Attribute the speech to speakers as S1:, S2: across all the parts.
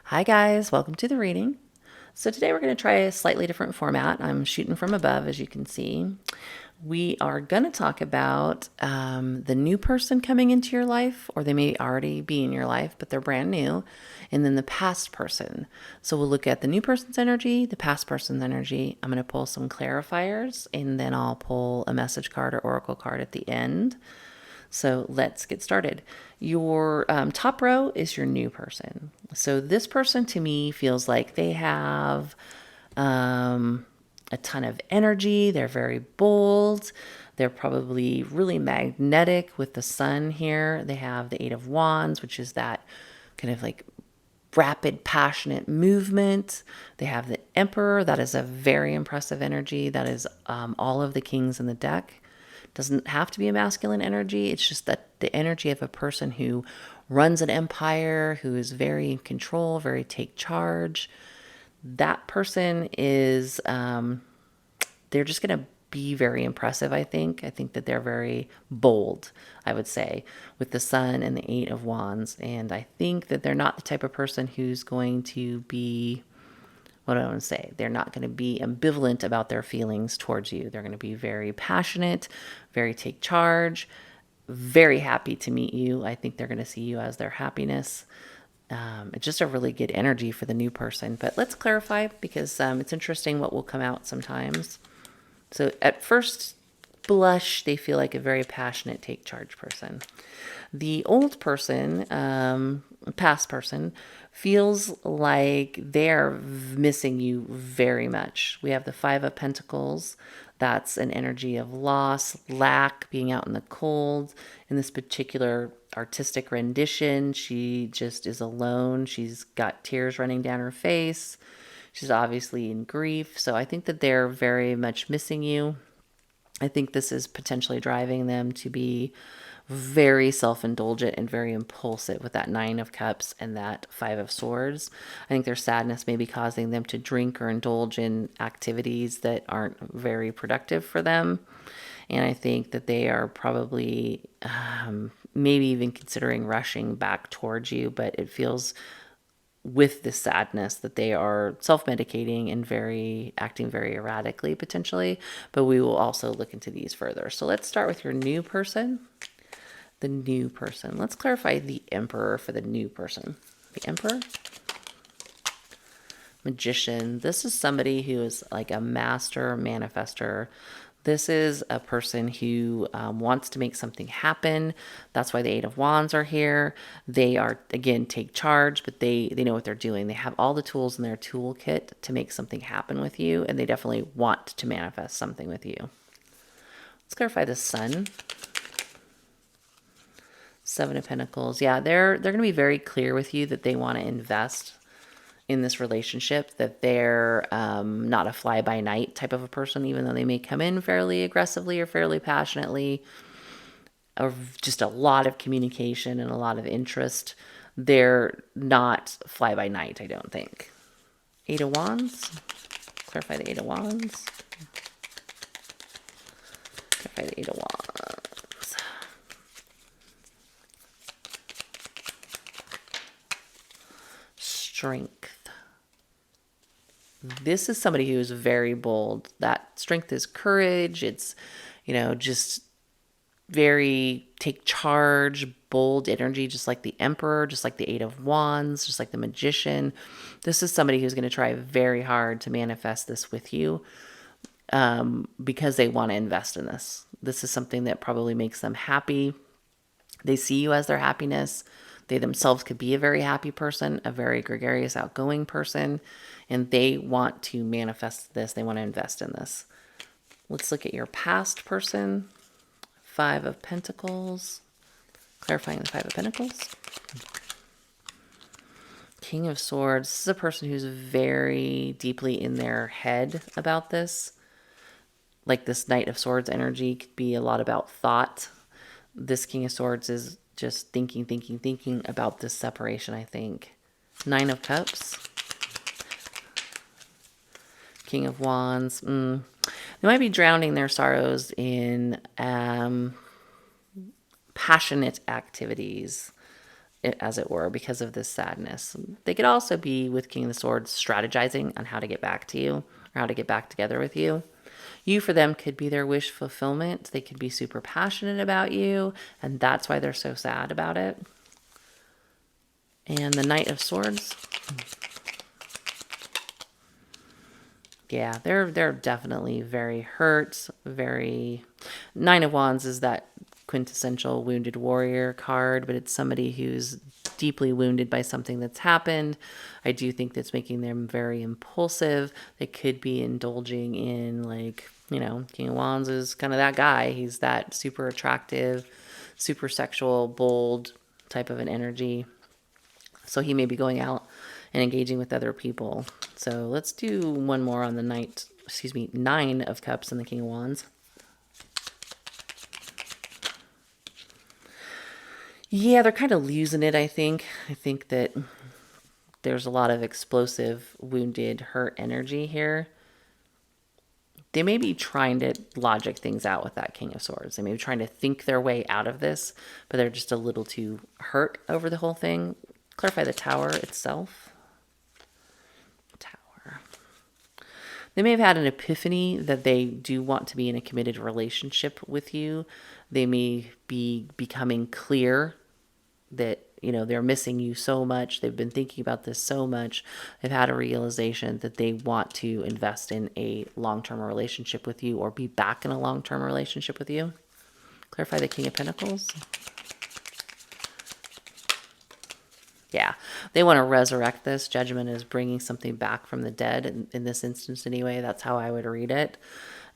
S1: Hi guys, welcome to the reading. So today we're going to try a slightly different format. I'm shooting from above, as you can see. We are going to talk about the new person coming into your life, or they may already be in your life, but they're brand new, and then the past person. So we'll look at the new person's energy, the past person's energy. I'm going to pull some clarifiers, and then I'll pull a message card or oracle card at the end. So let's get started. Your top row is your new person. So this person to me feels like they have a ton of energy. They're very bold. They're probably really magnetic with the sun here. They have the Eight of Wands, which is that kind of like rapid, passionate movement. They have the Emperor. That is a very impressive energy. That is all of the kings in the deck. Doesn't have to be a masculine energy. It's just that the energy of a person who runs an empire, who is very in control, very take charge. That person is, they're just going to be very impressive, I think. I think that they're very bold, I would say, with the Sun and the Eight of Wands. And I think that they're not the type of person who's going to be, what do I want to say? They're not going to be ambivalent about their feelings towards you. They're going to be very passionate, very take charge, very happy to meet you. I think they're going to see you as their happiness. It's just a really good energy for the new person. But let's clarify because it's interesting what will come out sometimes. So at first blush, they feel like a very passionate, take charge person. The old person, past person, feels like they're missing you very much. We have the Five of Pentacles. That's an energy of loss, lack, being out in the cold. In this particular artistic rendition, she just is alone. She's got tears running down her face. She's obviously in grief. So I think that they're very much missing you. I think this is potentially driving them to be very self-indulgent and very impulsive with that Nine of Cups and that Five of Swords. I think their sadness may be causing them to drink or indulge in activities that aren't very productive for them. And I think that they are probably maybe even considering rushing back towards you, but it feels with the sadness that they are self-medicating and acting very erratically potentially, but we will also look into these further. So let's start with your new person. The new person. Let's clarify the Emperor for the new person. The Emperor. Magician. This is somebody who is like a master manifester. This is a person who wants to make something happen. That's why the Eight of Wands are here. They are, again, take charge, but they know what they're doing. They have all the tools in their toolkit to make something happen with you, and they definitely want to manifest something with you. Let's clarify the Sun. Seven of Pentacles. Yeah, they're going to be very clear with you that they want to invest in this relationship, that they're not a fly-by-night type of a person, even though they may come in fairly aggressively or fairly passionately, or just a lot of communication and a lot of interest. They're not fly-by-night, I don't think. Eight of Wands. Clarify the Eight of Wands. Clarify the Eight of Wands. Strength. This is somebody who is very bold. That strength is courage. It's, just very take charge, bold energy, just like the Emperor, just like the Eight of Wands, just like the Magician. This is somebody who's going to try very hard to manifest this with you because they want to invest in this. This is something that probably makes them happy. They see you as their happiness. They themselves could be a very happy person, a very gregarious, outgoing person, and they want to manifest this. They want to invest in this. Let's look at your past person. Five of Pentacles. Clarifying the Five of Pentacles. King of Swords. This is a person who's very deeply in their head about this. Like this Knight of Swords energy could be a lot about thought. This King of Swords is just thinking about this separation, I think. Nine of Cups. King of Wands. They might be drowning their sorrows in passionate activities. as it were, because of this sadness. They could also be, with King of Swords, strategizing on how to get back to you or how to get back together with you. You, for them, could be their wish fulfillment. They could be super passionate about you, and that's why they're so sad about it. And the Knight of Swords. Yeah, they're definitely very hurt, very... Nine of Wands is that quintessential wounded warrior card, but it's somebody who's deeply wounded by something that's happened. I do think that's making them very impulsive. They could be indulging in, like, you know, King of Wands is kind of that guy. He's that super attractive, super sexual, bold type of an energy. So he may be going out and engaging with other people. So let's do one more on the Nine of Cups and the King of Wands. Yeah, they're kind of losing it, I think. I think that there's a lot of explosive, wounded, hurt energy here. They may be trying to logic things out with that King of Swords. They may be trying to think their way out of this, but they're just a little too hurt over the whole thing. Clarify the Tower itself. Tower. They may have had an epiphany that they do want to be in a committed relationship with you. They may be becoming clear that, you know, they're missing you so much. They've been thinking about this so much. They've had a realization that they want to invest in a long-term relationship with you or be back in a long-term relationship with you. Clarify the King of Pentacles. Yeah, they want to resurrect this. Judgment is bringing something back from the dead. In this instance, anyway, that's how I would read it.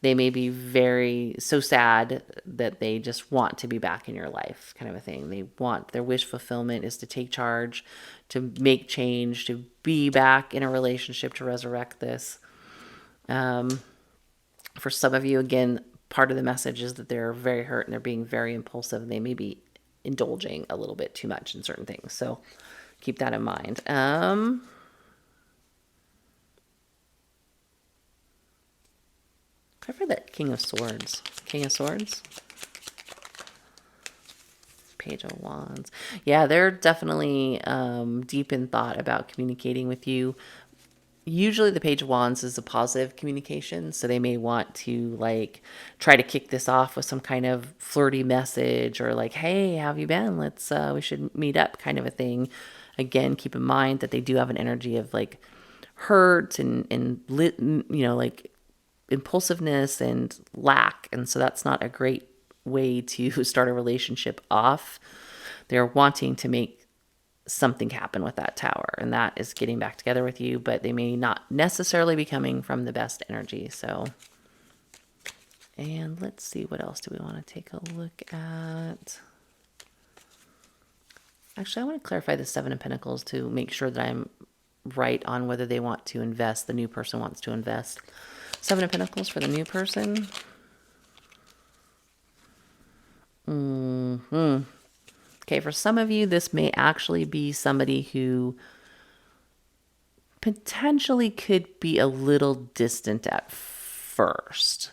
S1: They may be so sad that they just want to be back in your life, kind of a thing. Their wish fulfillment is to take charge, to make change, to be back in a relationship, to resurrect this. For some of you, again, part of the message is that they're very hurt and they're being very impulsive. And they may be indulging a little bit too much in certain things. So keep that in mind. Cover that King of Swords. King of Swords. Page of Wands. Yeah, they're definitely deep in thought about communicating with you. Usually the Page of Wands is a positive communication, so they may want to, like, try to kick this off with some kind of flirty message or like, hey, how have you been? We should meet up, kind of a thing. Again, keep in mind that they do have an energy of, like, hurt and you know, like, impulsiveness and lack, and so that's not a great way to start a relationship off. They're wanting to make something happen with that Tower, and that is getting back together with you, but they may not necessarily be coming from the best energy. So, and let's see, what else do we want to take a look at? Actually, I want to clarify the Seven of Pentacles to make sure that I'm right on whether they want to invest, the new person wants to invest. Seven of Pentacles for the new person. Okay, for some of you, this may actually be somebody who potentially could be a little distant at first.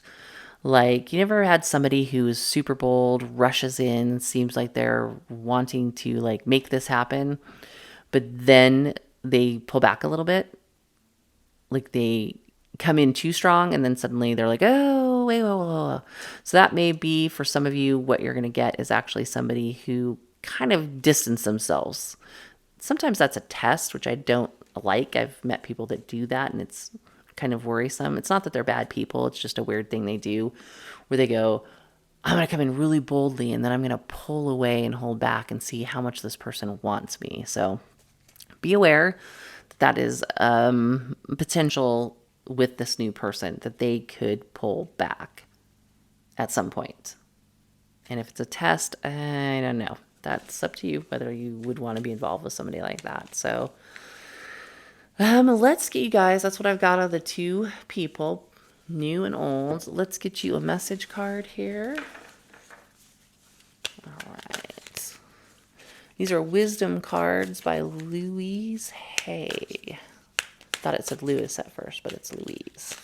S1: Like, you never had somebody who is super bold, rushes in, seems like they're wanting to, like, make this happen, but then they pull back a little bit. Like, they come in too strong, and then suddenly they're like, oh, wait, whoa. So that may be, for some of you, what you're going to get is actually somebody who kind of distance themselves. Sometimes that's a test, which I don't like. I've met people that do that, and it's kind of worrisome. It's not that they're bad people. It's just a weird thing they do where they go, I'm going to come in really boldly, and then I'm going to pull away and hold back and see how much this person wants me. So be aware that is potential with this new person, that they could pull back at some point. And if it's a test, I don't know. That's up to you whether you would want to be involved with somebody like that. So let's get you guys, that's what I've got of the two people, new and old. Let's get you a message card here. All right. These are wisdom cards by Louise Hay. Thought it said Lewis at first, but it's Louise.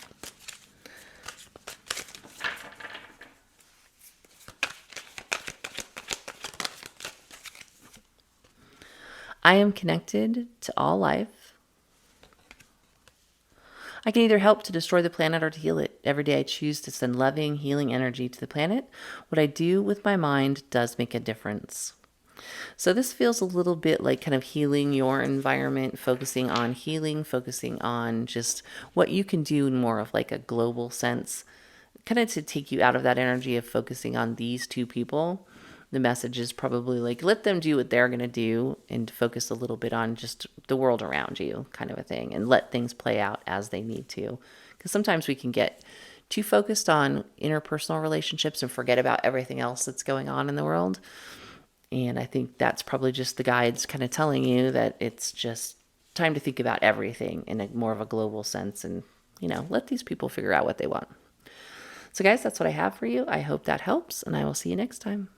S1: I am connected to all life. I can either help to destroy the planet or to heal it. Every day I choose to send loving, healing energy to the planet. What I do with my mind does make a difference. So this feels a little bit like kind of healing your environment, focusing on healing, focusing on just what you can do in more of like a global sense, kind of to take you out of that energy of focusing on these two people. The message is probably like, let them do what they're going to do and focus a little bit on just the world around you, kind of a thing, and let things play out as they need to. Because sometimes we can get too focused on interpersonal relationships and forget about everything else that's going on in the world. And I think that's probably just the guides kind of telling you that it's just time to think about everything in a more of a global sense and, let these people figure out what they want. So guys, that's what I have for you. I hope that helps, and I will see you next time.